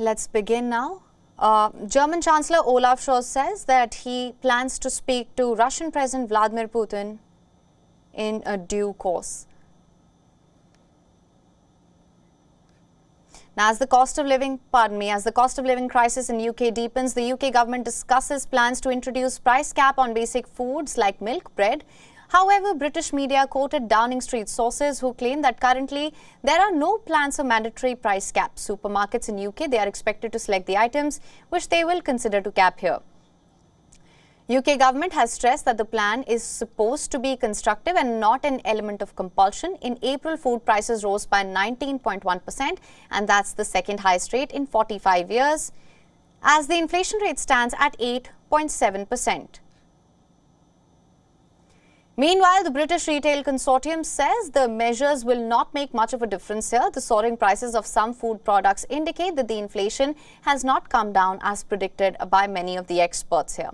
Let's begin now. German Chancellor Olaf Scholz says that he plans to speak to Russian President Vladimir Putin in a due course. Now, as the cost of living crisis in UK deepens, the UK government discusses plans to introduce price cap on basic foods like milk, bread. However, British media quoted Downing Street sources who claim that currently there are no plans for mandatory price caps. Supermarkets in UK, they are expected to select the items which they will consider to cap here. UK government has stressed that the plan is supposed to be constructive and not an element of compulsion. In April, food prices rose by 19.1%, and that's the second highest rate in 45 years, as the inflation rate stands at 8.7%. Meanwhile, the British Retail Consortium says the measures will not make much of a difference here. The soaring prices of some food products indicate that the inflation has not come down as predicted by many of the experts here.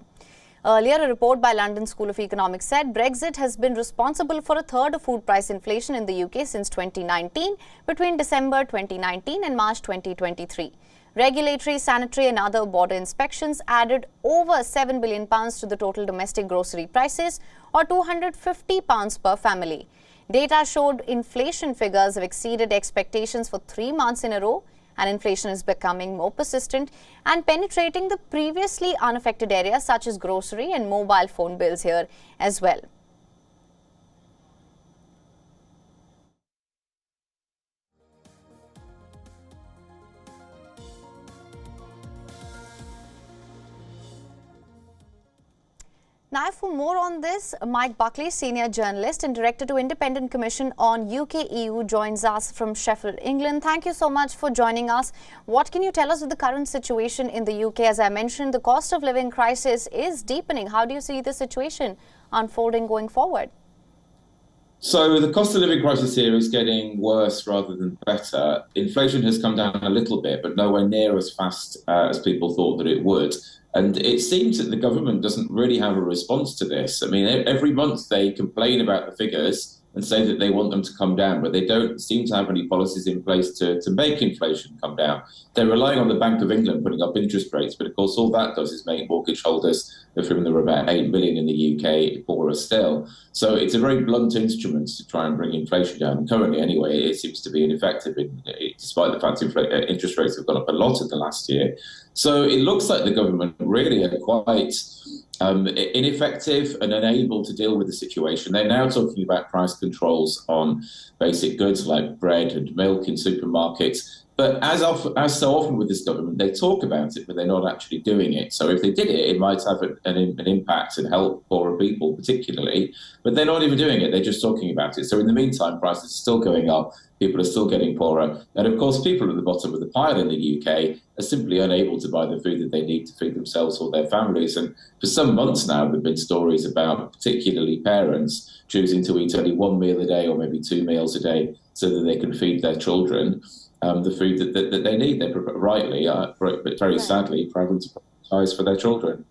Earlier, a report by London School of Economics said Brexit has been responsible for a third of food price inflation in the UK since 2019, between December 2019 and March 2023. Regulatory, sanitary and other border inspections added over £7 billion to the total domestic grocery prices, or £250 per family. Data showed inflation figures have exceeded expectations for 3 months in a row, and inflation is becoming more persistent and penetrating the previously unaffected areas such as grocery and mobile phone bills here as well. Now, for more on this, Mike Buckley, senior journalist and director to Independent Commission on UK-EU, joins us from Sheffield, England. Thank you so much for joining us. What can you tell us of the current situation in the UK? As I mentioned, the cost of living crisis is deepening. How do you see the situation unfolding going forward? So the cost of living crisis here is getting worse rather than better. Inflation has come down a little bit, but nowhere near as fast as people thought that it would. And it seems that the government doesn't really have a response to this. I mean, every month they complain about the figures and say that they want them to come down, but they don't seem to have any policies in place to make inflation come down. They're relying on the Bank of England putting up interest rates, but of course all that does is make mortgage holders, of whom there are about 8 million in the UK, poorer still. So it's a very blunt instrument to try and bring inflation down. And currently, anyway, it seems to be ineffective, despite the fact interest rates have gone up a lot in the last year. So it looks like the government really are quite ineffective and unable to deal with the situation. They're now talking about price controls on basic goods like bread and milk in supermarkets. But as so often with this government, they talk about it, but they're not actually doing it. So if they did it, it might have an impact and help poorer people particularly. But they're not even doing it. They're just talking about it. So in the meantime, prices are still going up. People are still getting poorer. And of course, people at the bottom of the pile in the UK are simply unable to buy the food that they need to feed themselves or their families. And for some months now, there have been stories about particularly parents choosing to eat only 1 meal a day or maybe 2 meals a day so that they can feed their children the food that they need. They're rightly, but very sadly, prioritize for their children.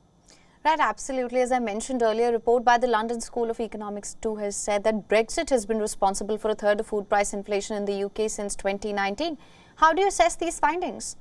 Right, absolutely. As I mentioned earlier, a report by the London School of Economics too has said that Brexit has been responsible for a third of food price inflation in the UK since 2019. How do you assess these findings?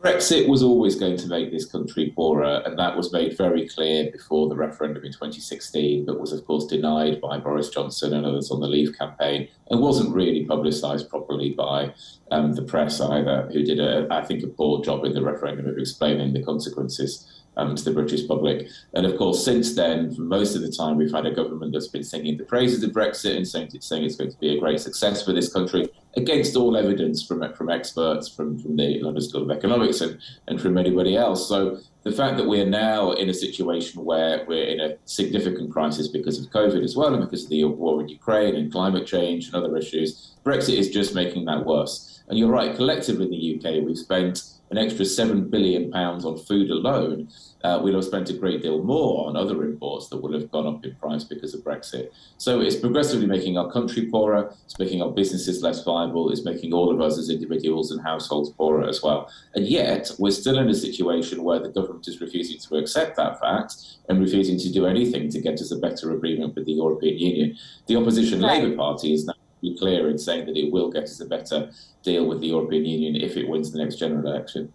Brexit was always going to make this country poorer, and that was made very clear before the referendum in 2016, but was, of course, denied by Boris Johnson and others on the Leave campaign, and wasn't really publicised properly by the press either, who did, I think, a poor job in the referendum of explaining the consequences to the British public. And of course, since then, for most of the time, we've had a government that's been singing the praises of Brexit and saying it's going to be a great success for this country, against all evidence from experts, from the London School of Economics and from anybody else. So the fact that we're now in a situation where we're in a significant crisis because of COVID as well, and because of the war in Ukraine and climate change and other issues, Brexit is just making that worse. And you're right, collectively in the UK, we've spent an extra £7 billion on food alone. We'll have spent a great deal more on other imports that will have gone up in price because of Brexit. So it's progressively making our country poorer, it's making our businesses less viable, it's making all of us as individuals and households poorer as well. And yet, we're still in a situation where the government is refusing to accept that fact and refusing to do anything to get us a better agreement with the European Union. The opposition Labour Party is now be clear in saying that it will get us a better deal with the European Union if it wins the next general election.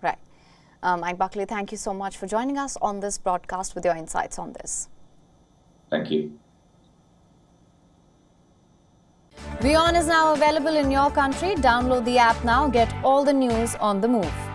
Right. Mike Buckley, thank you so much for joining us on this broadcast with your insights on this. Thank you. WION is now available in your country. Download the app now. Get all the news on the move.